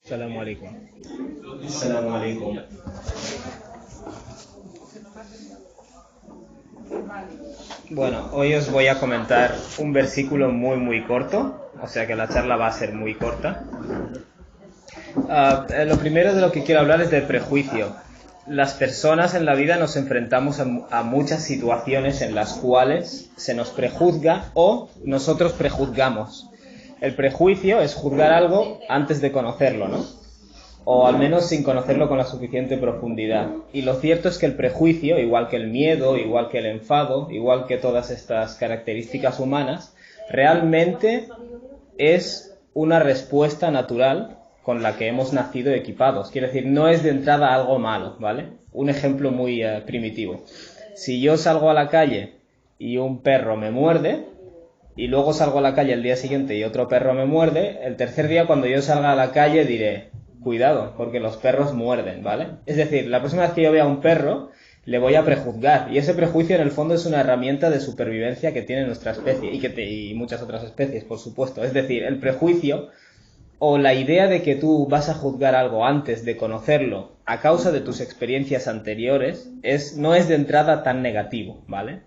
Assalamu alaikum. Assalamu alaikum. Bueno, hoy os voy a comentar un versículo muy corto, o sea que la charla va a ser muy corta. Lo primero de lo que quiero hablar es del prejuicio. Las personas en la vida nos enfrentamos a muchas situaciones en las cuales se nos prejuzga o nosotros prejuzgamos. El prejuicio es juzgar algo antes de conocerlo, ¿no? O al menos sin conocerlo con la suficiente profundidad. Y lo cierto es que el prejuicio, igual que el miedo, igual que el enfado, igual que todas estas características humanas, realmente es una respuesta natural con la que hemos nacido equipados. Quiero decir, no es de entrada algo malo, ¿vale? Un ejemplo muy primitivo. Si yo salgo a la calle y un perro me muerde, y luego salgo a la calle el día siguiente y otro perro me muerde, el tercer día cuando yo salga a la calle diré, cuidado, porque los perros muerden, ¿vale? Es decir, la próxima vez que yo vea a un perro, le voy a prejuzgar. Y ese prejuicio en el fondo es una herramienta de supervivencia que tiene nuestra especie y muchas otras especies, por supuesto. Es decir, el prejuicio o la idea de que tú vas a juzgar algo antes de conocerlo a causa de tus experiencias anteriores no es de entrada tan negativo, ¿vale?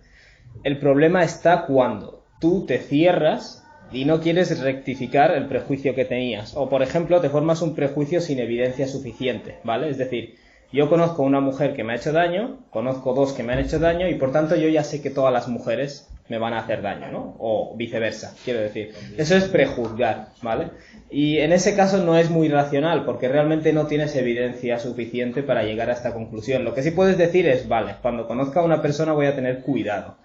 El problema está cuando tú te cierras y no quieres rectificar el prejuicio que tenías. O, por ejemplo, te formas un prejuicio sin evidencia suficiente, ¿vale? Es decir, yo conozco una mujer que me ha hecho daño, conozco dos que me han hecho daño y, por tanto, yo ya sé que todas las mujeres me van a hacer daño, ¿no? O viceversa, quiero decir. Eso es prejuzgar, ¿vale? Y en ese caso no es muy racional, porque realmente no tienes evidencia suficiente para llegar a esta conclusión. Lo que sí puedes decir es, vale, cuando conozca a una persona voy a tener cuidado.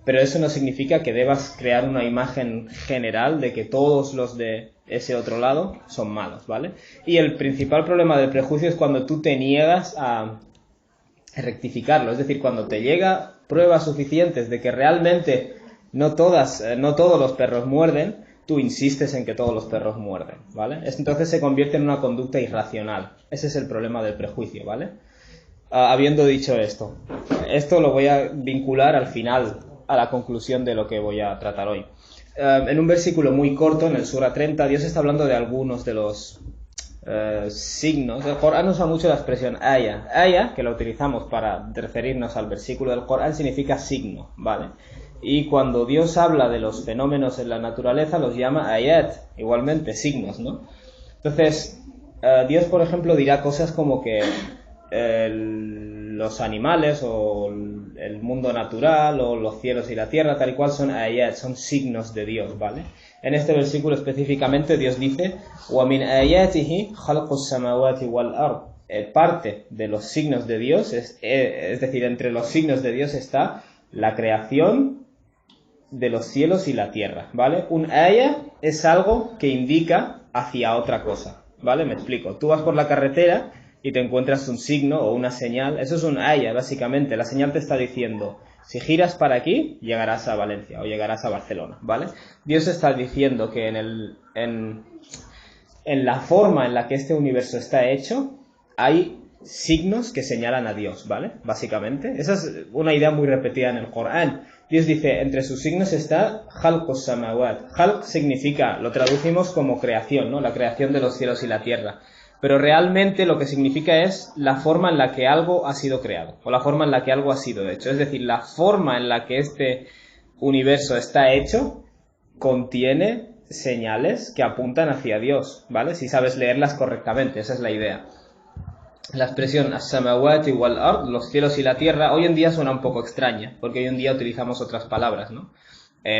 Pero eso no significa que debas crear una imagen general de que todos los de ese otro lado son malos, ¿vale? Y el principal problema del prejuicio es cuando tú te niegas a rectificarlo. Es decir, cuando te llega pruebas suficientes de que realmente no todos los perros muerden, tú insistes en que todos los perros muerden, ¿vale? Entonces se convierte en una conducta irracional. Ese es el problema del prejuicio, ¿vale? Habiendo dicho esto lo voy a vincular al final a la conclusión de lo que voy a tratar hoy. En un versículo muy corto, en el Sura 30, Dios está hablando de algunos de los signos. El Corán usa mucho la expresión aya. Aya, que la utilizamos para referirnos al versículo del Corán, significa signo, ¿vale? Y cuando Dios habla de los fenómenos en la naturaleza, los llama ayat, igualmente, signos, ¿no? Entonces, Dios, por ejemplo, dirá cosas como que los animales o el mundo natural o los cielos y la tierra tal y cual son ayat, son signos de Dios, ¿vale? En este versículo específicamente Dios dice وَمِنْ آيَاتِهِ خَلْقُ السَّمَاوَاتِ وَالْأَرْضِ. Parte de los signos de Dios es decir, entre los signos de Dios está la creación de los cielos y la tierra, ¿vale? Un aya es algo que indica hacia otra cosa, ¿vale? Me explico. Tú vas por la carretera y te encuentras un signo o una señal. Eso es un aya, básicamente. La señal te está diciendo, si giras para aquí, llegarás a Valencia o llegarás a Barcelona, ¿vale? Dios está diciendo que en la forma en la que este universo está hecho, hay signos que señalan a Dios, ¿vale? Básicamente. Esa es una idea muy repetida en el Corán. Dios dice, entre sus signos está Khalqus Samawat. Khalq significa, lo traducimos como creación, ¿no? La creación de los cielos y la tierra. Pero realmente lo que significa es la forma en la que algo ha sido creado, o la forma en la que algo ha sido hecho. Es decir, la forma en la que este universo está hecho contiene señales que apuntan hacia Dios, ¿vale? Si sabes leerlas correctamente, esa es la idea. La expresión as-samawati wal-ard, los cielos y la tierra, hoy en día suena un poco extraña, porque hoy en día utilizamos otras palabras, ¿no?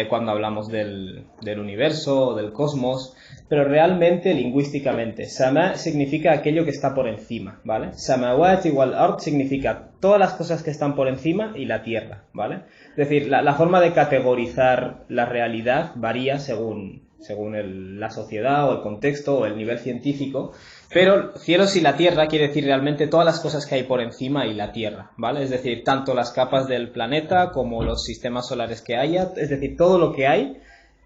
Cuando hablamos del universo o del cosmos, pero realmente lingüísticamente sama significa aquello que está por encima, ¿vale? Samawati wal ard significa todas las cosas que están por encima y la tierra, ¿vale? Es decir, la forma de categorizar la realidad varía según la sociedad o el contexto o el nivel científico, pero cielos y la tierra quiere decir realmente todas las cosas que hay por encima y la tierra, ¿vale? Es decir, tanto las capas del planeta como los sistemas solares que haya, es decir, todo lo que hay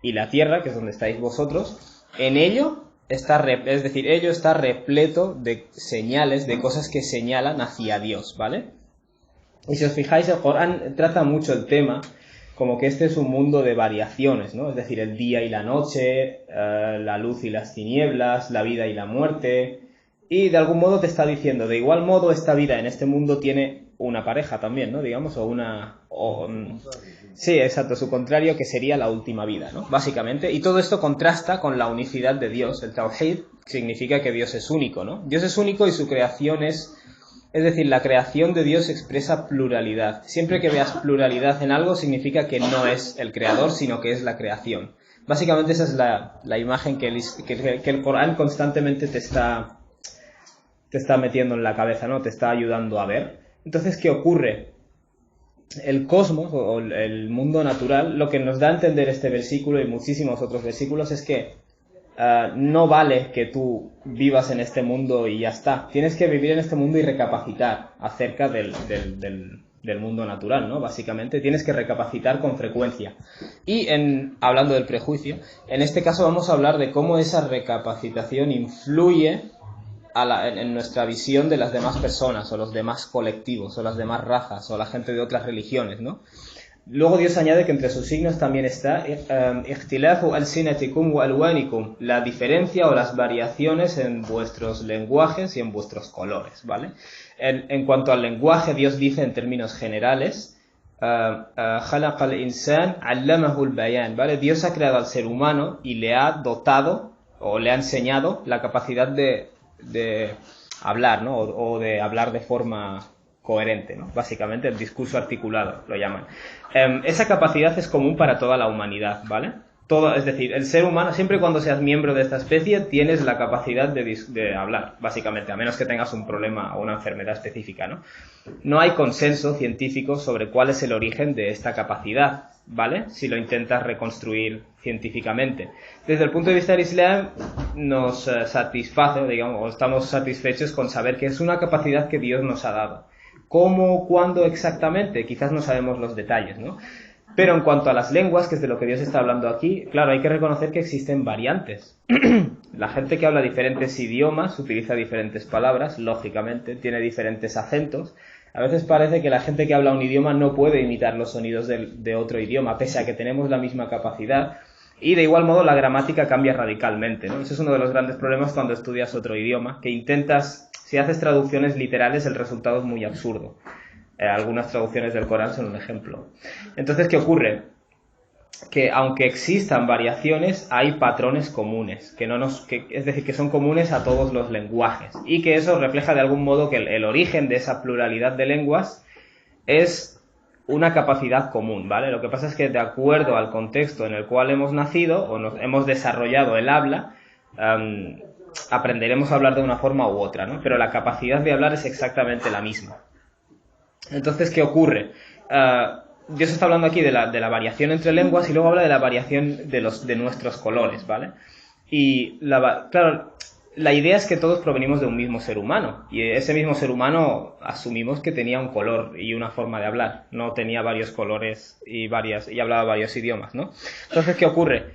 y la tierra, que es donde estáis vosotros, en ello ello está repleto de señales, de cosas que señalan hacia Dios, ¿vale? Y si os fijáis, el Corán trata mucho el tema como que este es un mundo de variaciones, ¿no? Es decir, el día y la noche, la luz y las tinieblas, la vida y la muerte, Y de algún modo te está diciendo, de igual modo esta vida en este mundo tiene una pareja también, ¿no? Digamos, sí, exacto, su contrario, que sería la última vida, ¿no? Básicamente. Y todo esto contrasta con la unicidad de Dios. El Tawhid significa que Dios es único, ¿no? Dios es único y su creación es decir, la creación de Dios expresa pluralidad. Siempre que veas pluralidad en algo significa que no es el creador, sino que es la creación. Básicamente esa es la imagen que el Corán constantemente te está metiendo en la cabeza, ¿no? Te está ayudando a ver. Entonces, ¿qué ocurre? El cosmos, o el mundo natural, lo que nos da a entender este versículo y muchísimos otros versículos es que no vale que tú vivas en este mundo y ya está. Tienes que vivir en este mundo y recapacitar acerca del mundo natural, ¿no? Básicamente tienes que recapacitar con frecuencia. Y hablando del prejuicio, en este caso vamos a hablar de cómo esa recapacitación influye en nuestra visión de las demás personas, o los demás colectivos, o las demás razas, o la gente de otras religiones, ¿no? Luego Dios añade que entre sus signos también está ikhtilafu alsinatikum wa alwanikum, la diferencia o las variaciones en vuestros lenguajes y en vuestros colores, ¿vale? En cuanto al lenguaje, Dios dice en términos generales, khalaqa al-insan 'allamahu al-bayan, ¿vale? Dios ha creado al ser humano y le ha dotado o le ha enseñado la capacidad de hablar, ¿no? O de hablar de forma coherente, ¿no? Básicamente el discurso articulado lo llaman. Esa capacidad es común para toda la humanidad, ¿vale? Es decir, el ser humano, siempre y cuando seas miembro de esta especie, tienes la capacidad de hablar, básicamente, a menos que tengas un problema o una enfermedad específica, ¿no? No hay consenso científico sobre cuál es el origen de esta capacidad, ¿vale? Si lo intentas reconstruir científicamente. Desde el punto de vista del Islam, nos satisface, digamos, o estamos satisfechos con saber que es una capacidad que Dios nos ha dado. ¿Cómo, cuándo exactamente? Quizás no sabemos los detalles, ¿no? Pero en cuanto a las lenguas, que es de lo que Dios está hablando aquí, claro, hay que reconocer que existen variantes. La gente que habla diferentes idiomas utiliza diferentes palabras, lógicamente, tiene diferentes acentos. A veces parece que la gente que habla un idioma no puede imitar los sonidos de otro idioma, pese a que tenemos la misma capacidad. Y de igual modo la gramática cambia radicalmente, ¿no? Ese es uno de los grandes problemas cuando estudias otro idioma, que si haces traducciones literales, el resultado es muy absurdo. Algunas traducciones del Corán son un ejemplo. Entonces, ¿qué ocurre? Que aunque existan variaciones, hay patrones comunes, es decir, que son comunes a todos los lenguajes, y que eso refleja de algún modo que el origen de esa pluralidad de lenguas es una capacidad común, ¿vale? Lo que pasa es que de acuerdo al contexto en el cual hemos nacido o hemos desarrollado el habla, aprenderemos a hablar de una forma u otra, ¿no? Pero la capacidad de hablar es exactamente la misma. Entonces, ¿qué ocurre? Dios está hablando aquí de la variación entre lenguas y luego habla de la variación de nuestros colores, ¿vale? Y claro, la idea es que todos provenimos de un mismo ser humano, y ese mismo ser humano asumimos que tenía un color y una forma de hablar, no tenía varios colores y hablaba varios idiomas, ¿no? Entonces, ¿qué ocurre?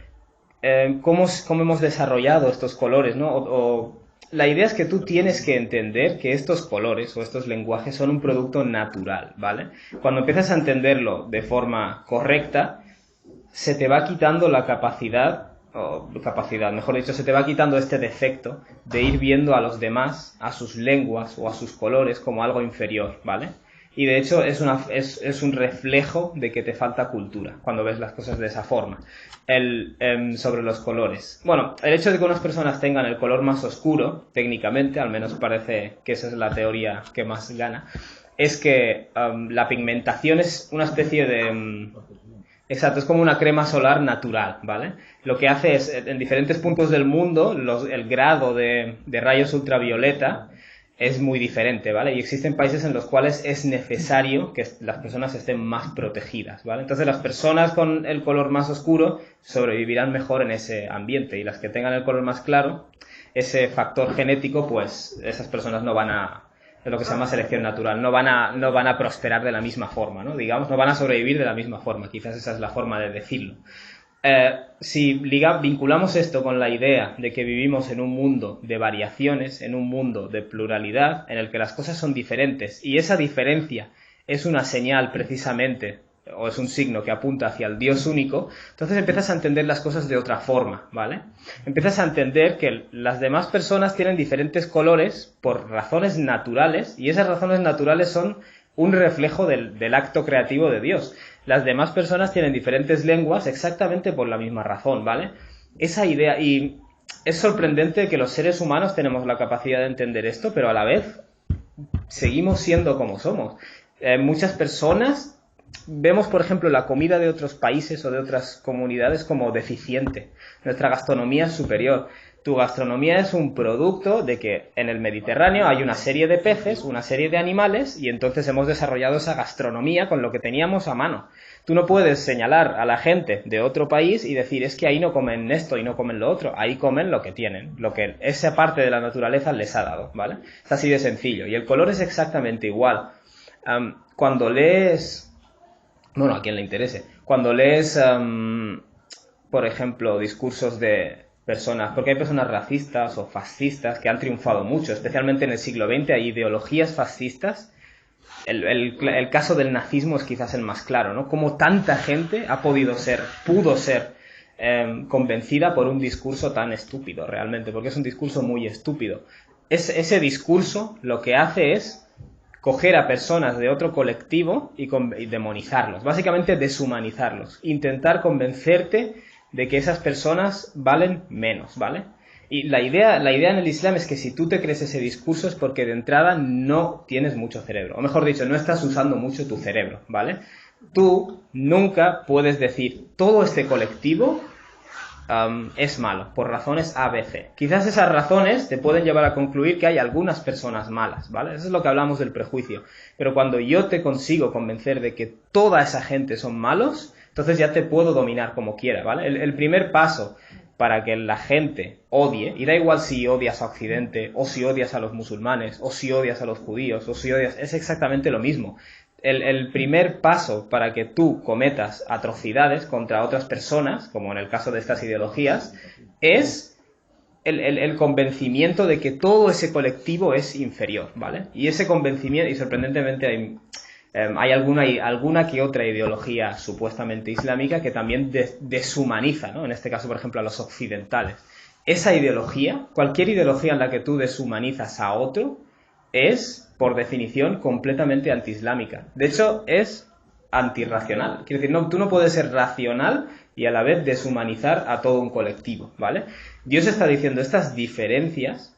¿Cómo hemos desarrollado estos colores, ¿no? La idea es que tú tienes que entender que estos colores o estos lenguajes son un producto natural, ¿vale? Cuando empiezas a entenderlo de forma correcta, se te va quitando la mejor dicho, se te va quitando este defecto de ir viendo a los demás, a sus lenguas o a sus colores como algo inferior, ¿vale? Y de hecho es un reflejo de que te falta cultura cuando ves las cosas de esa forma. Sobre los colores. Bueno, el hecho de que unas personas tengan el color más oscuro, técnicamente, al menos parece que esa es la teoría que más gana, es que la pigmentación es una especie de... exacto, es como una crema solar natural, ¿vale? Lo que hace es, en diferentes puntos del mundo, el grado de rayos ultravioleta es muy diferente, ¿vale? Y existen países en los cuales es necesario que las personas estén más protegidas, ¿vale? Entonces las personas con el color más oscuro sobrevivirán mejor en ese ambiente, y las que tengan el color más claro, ese factor genético, pues esas personas es lo que se llama selección natural, no van a prosperar de la misma forma, ¿no? Digamos, no van a sobrevivir de la misma forma, quizás esa es la forma de decirlo. Si vinculamos esto con la idea de que vivimos en un mundo de variaciones, en un mundo de pluralidad, en el que las cosas son diferentes, y esa diferencia es una señal precisamente o es un signo que apunta hacia el Dios único, entonces empiezas a entender las cosas de otra forma, ¿vale? Empiezas a entender que las demás personas tienen diferentes colores por razones naturales, y esas razones naturales son un reflejo del acto creativo de Dios. Las demás personas tienen diferentes lenguas exactamente por la misma razón, ¿vale? Esa idea, y es sorprendente que los seres humanos tenemos la capacidad de entender esto, pero a la vez seguimos siendo como somos. Muchas personas vemos, por ejemplo, la comida de otros países o de otras comunidades como deficiente. Nuestra gastronomía es superior. Tu gastronomía es un producto de que en el Mediterráneo hay una serie de peces, una serie de animales, y entonces hemos desarrollado esa gastronomía con lo que teníamos a mano. Tú no puedes señalar a la gente de otro país y decir, es que ahí no comen esto y no comen lo otro. Ahí comen lo que tienen, lo que esa parte de la naturaleza les ha dado, ¿vale? Es así de sencillo. Y el color es exactamente igual. Cuando lees... Bueno, a quien le interese. Cuando lees, por ejemplo, discursos de personas, porque hay personas racistas o fascistas que han triunfado mucho, especialmente en el siglo XX, hay ideologías fascistas. El caso del nazismo es quizás el más claro, ¿no? Cómo tanta gente pudo ser convencida por un discurso tan estúpido, realmente, porque es un discurso muy estúpido. Ese discurso lo que hace es coger a personas de otro colectivo y demonizarlos, básicamente deshumanizarlos, intentar convencerte de que esas personas valen menos, ¿vale? Y la idea en el Islam es que si tú te crees ese discurso es porque de entrada no tienes mucho cerebro, o mejor dicho, no estás usando mucho tu cerebro, ¿vale? Tú nunca puedes decir, todo este colectivo es malo, por razones A, B, C. Quizás esas razones te pueden llevar a concluir que hay algunas personas malas, ¿vale? Eso es lo que hablamos del prejuicio. Pero cuando yo te consigo convencer de que toda esa gente son malos, entonces ya te puedo dominar como quiera, ¿vale? El primer paso para que la gente odie, y da igual si odias a Occidente, o si odias a los musulmanes, o si odias a los judíos, o si odias... es exactamente lo mismo. El primer paso para que tú cometas atrocidades contra otras personas, como en el caso de estas ideologías, es el convencimiento de que todo ese colectivo es inferior, ¿vale? Y ese convencimiento, y sorprendentemente hay alguna que otra ideología supuestamente islámica que también deshumaniza, ¿no? En este caso, por ejemplo, a los occidentales. Esa ideología, cualquier ideología en la que tú deshumanizas a otro, es, por definición, completamente antiislámica. De hecho, es antirracional. Quiero decir, tú no puedes ser racional y a la vez deshumanizar a todo un colectivo, ¿vale? Dios está diciendo, estas diferencias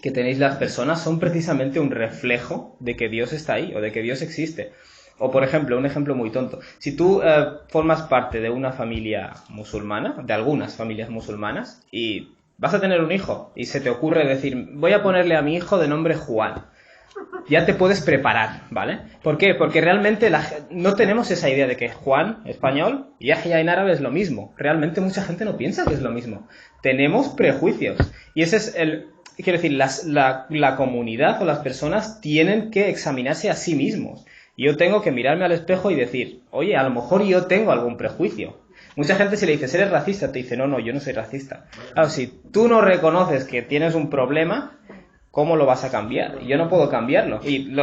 que tenéis las personas son precisamente un reflejo de que Dios está ahí o de que Dios existe. O, por ejemplo, un ejemplo muy tonto. Si tú formas parte de una familia musulmana, de algunas familias musulmanas, y vas a tener un hijo y se te ocurre decir, voy a ponerle a mi hijo de nombre Juan. Ya te puedes preparar, ¿vale? ¿Por qué? Porque realmente no tenemos esa idea de que Juan, español, y Yahya en árabe es lo mismo. Realmente mucha gente no piensa que es lo mismo. Tenemos prejuicios. Y ese es quiero decir, la comunidad o las personas tienen que examinarse a sí mismos. Yo tengo que mirarme al espejo y decir, oye, a lo mejor yo tengo algún prejuicio. Mucha gente si le dices, ¿eres racista? Te dice, no, yo no soy racista. Claro, si tú no reconoces que tienes un problema, ¿cómo lo vas a cambiar? Yo no puedo cambiarlo. Y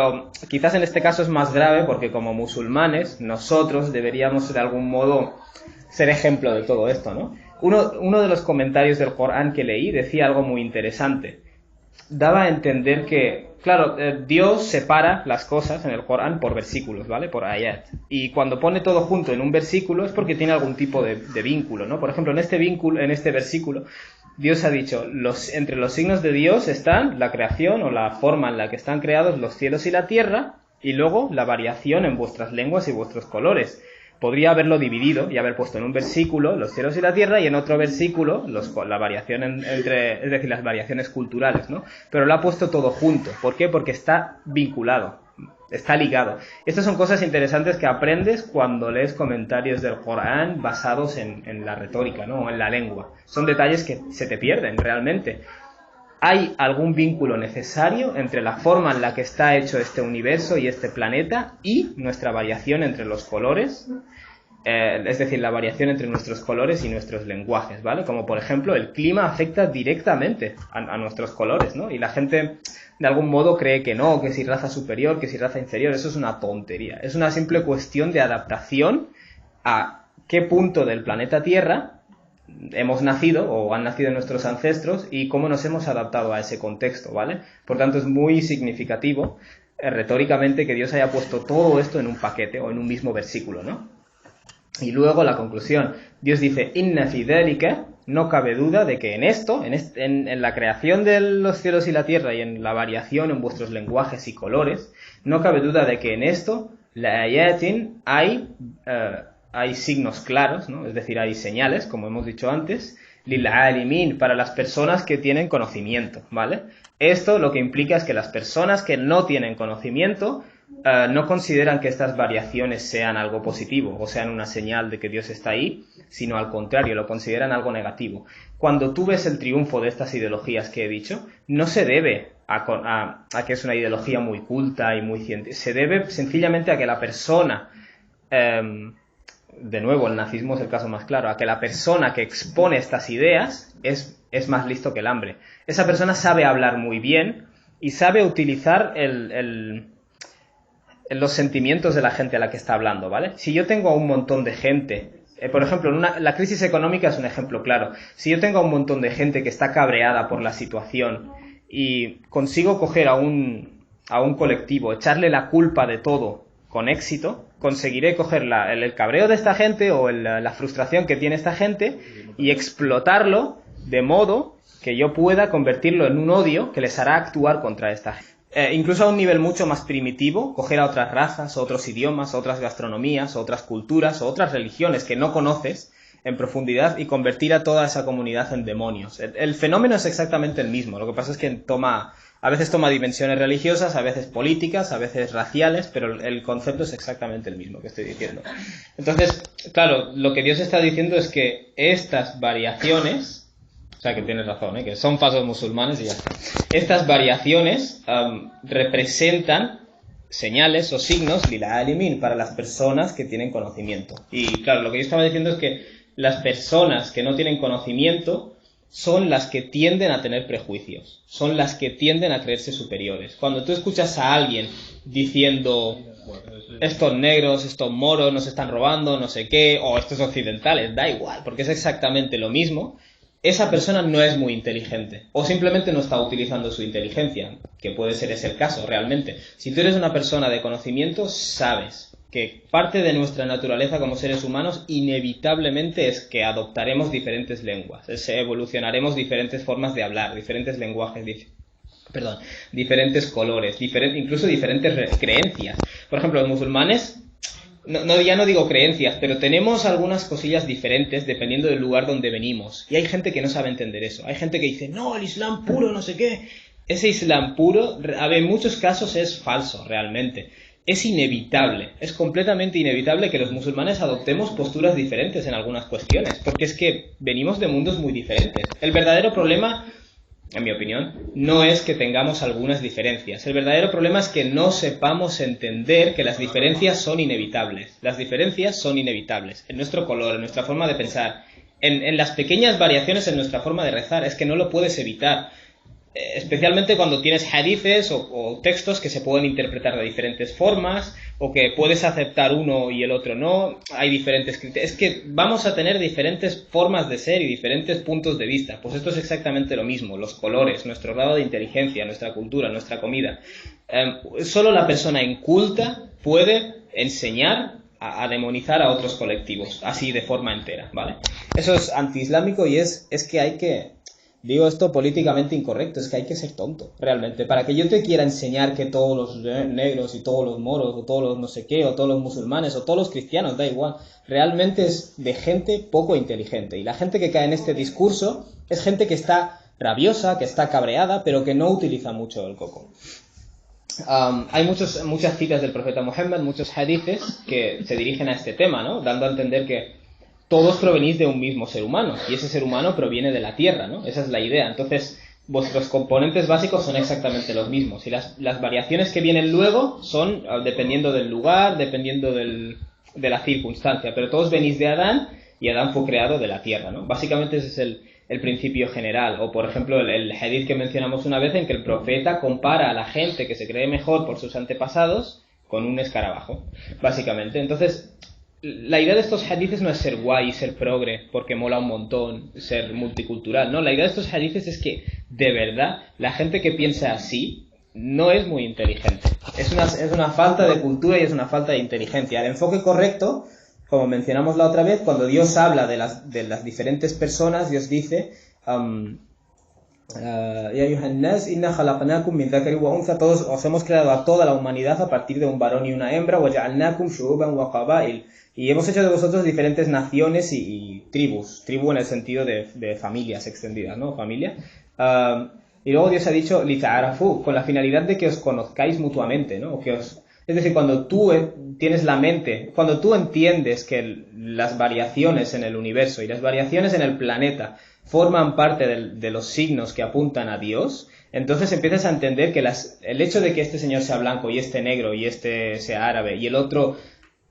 quizás en este caso es más grave porque como musulmanes, nosotros deberíamos de algún modo ser ejemplo de todo esto, ¿no? Uno de los comentarios del Corán que leí decía algo muy interesante. Daba a entender que, claro, Dios separa las cosas en el Corán por versículos, ¿vale? Por ayat. Y cuando pone todo junto en un versículo es porque tiene algún tipo de vínculo, ¿no? Por ejemplo, en este versículo, Dios ha dicho, entre los signos de Dios están la creación o la forma en la que están creados los cielos y la tierra, y luego la variación en vuestras lenguas y vuestros colores. Podría haberlo dividido y haber puesto en un versículo los cielos y la tierra y en otro versículo la variación es decir, las variaciones culturales, ¿no? Pero lo ha puesto todo junto. ¿Por qué? Porque está vinculado, está ligado. Estas son cosas interesantes que aprendes cuando lees comentarios del Corán basados en la retórica, ¿no? O en la lengua. Son detalles que se te pierden realmente. Hay algún vínculo necesario entre la forma en la que está hecho este universo y este planeta y nuestra variación entre los colores, es decir, la variación entre nuestros colores y nuestros lenguajes, ¿vale? Como por ejemplo el clima afecta directamente a nuestros colores, ¿no? Y la gente de algún modo cree que no, que si raza superior, que si raza inferior, eso es una tontería. Es una simple cuestión de adaptación a qué punto del planeta Tierra hemos nacido o han nacido nuestros ancestros y cómo nos hemos adaptado a ese contexto, ¿vale? Por tanto, es muy significativo retóricamente que Dios haya puesto todo esto en un paquete o en un mismo versículo, ¿no? Y luego la conclusión, Dios dice, Inna fi dhalika, no cabe duda de que en esto, en la creación de los cielos y la tierra y en la variación en vuestros lenguajes y colores, no cabe duda de que en esto, la ayatin, hay signos claros, ¿no? Es decir, hay señales, como hemos dicho antes, lil alimin, para las personas que tienen conocimiento, ¿vale? Esto lo que implica es que las personas que no tienen conocimiento no consideran que estas variaciones sean algo positivo o sean una señal de que Dios está ahí, sino al contrario, lo consideran algo negativo. Cuando tú ves el triunfo de estas ideologías que he dicho, no se debe a que es una ideología muy culta y muy científica, se debe sencillamente a que la persona, de nuevo, el nazismo es el caso más claro, a que la persona que expone estas ideas es más listo que el hambre. Esa persona sabe hablar muy bien y sabe utilizar los sentimientos de la gente a la que está hablando, ¿vale? Si yo tengo a un montón de gente, por ejemplo, la crisis económica es un ejemplo claro. Si yo tengo a un montón de gente que está cabreada por la situación y consigo coger a un colectivo, echarle la culpa de todo con éxito, conseguiré coger el cabreo de esta gente o la frustración que tiene esta gente y explotarlo de modo que yo pueda convertirlo en un odio que les hará actuar contra esta gente. Incluso a un nivel mucho más primitivo, coger a otras razas, otros idiomas, otras gastronomías, otras culturas, otras religiones que no conoces en profundidad y convertir a toda esa comunidad en demonios. El fenómeno es exactamente el mismo, lo que pasa es que a veces toma dimensiones religiosas, a veces políticas, a veces raciales, pero el concepto es exactamente el mismo que estoy diciendo. Entonces, claro, lo que Dios está diciendo es que estas variaciones, o sea que tienes razón, que son falsos musulmanes y ya está. Estas variaciones representan señales o signos lil alimin para las personas que tienen conocimiento. Y claro, lo que yo estaba diciendo es que las personas que no tienen conocimiento son las que tienden a tener prejuicios, son las que tienden a creerse superiores. Cuando tú escuchas a alguien diciendo estos negros, estos moros nos están robando, no sé qué, o estos occidentales, da igual, porque es exactamente lo mismo, esa persona no es muy inteligente o simplemente no está utilizando su inteligencia, que puede ser ese el caso realmente. Si tú eres una persona de conocimiento, sabes que parte de nuestra naturaleza como seres humanos inevitablemente es que adoptaremos diferentes lenguas, evolucionaremos diferentes formas de hablar, diferentes lenguajes, diferentes colores, incluso diferentes creencias. Por ejemplo, los musulmanes, ya no digo creencias, pero tenemos algunas cosillas diferentes dependiendo del lugar donde venimos. Y hay gente que no sabe entender eso. Hay gente que dice, no, el Islam puro, no sé qué. Ese Islam puro, en muchos casos es falso, realmente. Es inevitable, es completamente inevitable que los musulmanes adoptemos posturas diferentes en algunas cuestiones, porque es que venimos de mundos muy diferentes. El verdadero problema, en mi opinión, no es que tengamos algunas diferencias. El verdadero problema es que no sepamos entender que las diferencias son inevitables. Las diferencias son inevitables. En nuestro color, en nuestra forma de pensar, en las pequeñas variaciones en nuestra forma de rezar. Es que no lo puedes evitar. Especialmente cuando tienes hadices o textos que se pueden interpretar de diferentes formas o que puedes aceptar uno y el otro no, hay diferentes criterios. Es que vamos a tener diferentes formas de ser y diferentes puntos de vista. Pues esto es exactamente lo mismo, los colores, nuestro grado de inteligencia, nuestra cultura, nuestra comida. Solo la persona inculta puede enseñar a demonizar a otros colectivos, así de forma entera, ¿vale? Eso es antiislámico y es que hay que... Digo esto políticamente incorrecto, es que hay que ser tonto, realmente. Para que yo te quiera enseñar que todos los negros y todos los moros, o todos los no sé qué, o todos los musulmanes, o todos los cristianos, da igual, realmente es de gente poco inteligente. Y la gente que cae en este discurso es gente que está rabiosa, que está cabreada, pero que no utiliza mucho el coco. Hay muchas citas del profeta Muhammad, muchos hadices que se dirigen a este tema, ¿no? Dando a entender que todos provenís de un mismo ser humano, y ese ser humano proviene de la tierra, ¿no? Esa es la idea. Entonces, vuestros componentes básicos son exactamente los mismos, y las variaciones que vienen luego son dependiendo del lugar, dependiendo de la circunstancia, pero todos venís de Adán, y Adán fue creado de la tierra, ¿no? Básicamente ese es el principio general. O, por ejemplo, el hadith que mencionamos una vez en que el profeta compara a la gente que se cree mejor por sus antepasados con un escarabajo, básicamente. Entonces, la idea de estos hadiths no es ser guay, ser progre, porque mola un montón, ser multicultural, no. La idea de estos hadiths es que, de verdad, la gente que piensa así no es muy inteligente. Es una falta de cultura y es una falta de inteligencia. El enfoque correcto, como mencionamos la otra vez, cuando Dios habla de las diferentes personas, Dios dice Ya ayuhan nas, inna khalaqnakum min dhakari wa untha, todos os hemos creado a toda la humanidad a partir de un varón y una hembra, wa ja'alnakum shu'uban wa qabail, y hemos hecho de vosotros diferentes naciones y tribus, tribu en el sentido de familias extendidas, ¿no? Familia. Y luego Dios ha dicho lita'arafu, con la finalidad de que os conozcáis mutuamente, ¿no? Es decir, cuando tú tienes la mente, cuando tú entiendes que las variaciones en el universo y las variaciones en el planeta forman parte de los signos que apuntan a Dios, entonces empiezas a entender que el hecho de que este señor sea blanco y este negro y este sea árabe y el otro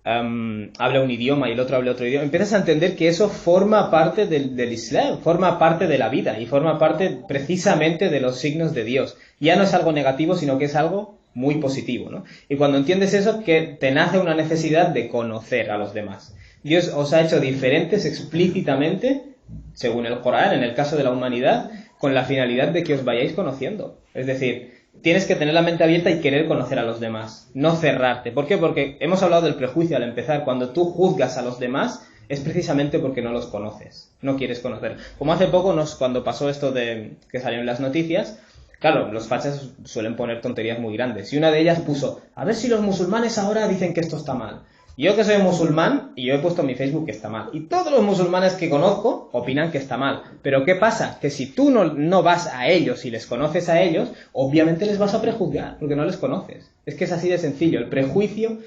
habla un idioma y el otro habla otro idioma, empiezas a entender que eso forma parte del Islam, forma parte de la vida y forma parte precisamente de los signos de Dios. Ya no es algo negativo, sino que es algo muy positivo, ¿no? Y cuando entiendes eso, que te nace una necesidad de conocer a los demás. Dios os ha hecho diferentes explícitamente, según el Corán, en el caso de la humanidad, con la finalidad de que os vayáis conociendo. Es decir, tienes que tener la mente abierta y querer conocer a los demás, no cerrarte. ¿Por qué? Porque hemos hablado del prejuicio al empezar. Cuando tú juzgas a los demás, es precisamente porque no los conoces, no quieres conocer. Como hace poco, cuando pasó esto de que salió en las noticias, claro, los fachas suelen poner tonterías muy grandes. Y una de ellas puso, a ver si los musulmanes ahora dicen que esto está mal. Yo que soy musulmán, y yo he puesto en mi Facebook que está mal. Y todos los musulmanes que conozco opinan que está mal. Pero ¿qué pasa? Que si tú no vas a ellos y les conoces a ellos, obviamente les vas a prejuzgar, porque no les conoces. Es que es así de sencillo. El prejuicio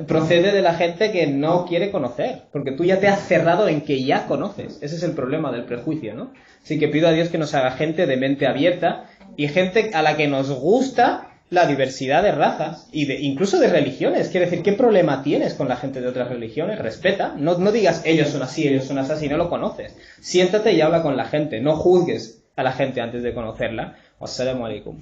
procede de la gente que no quiere conocer, porque tú ya te has cerrado en que ya conoces. Ese es el problema del prejuicio, ¿no? Así que pido a Dios que nos haga gente de mente abierta y gente a la que nos gusta la diversidad de razas y incluso de religiones. Quiere decir, ¿qué problema tienes con la gente de otras religiones? Respeta. No digas ellos son así, ellos son así, si no lo conoces. Siéntate y habla con la gente. No juzgues a la gente antes de conocerla. Wassalamu alaikum.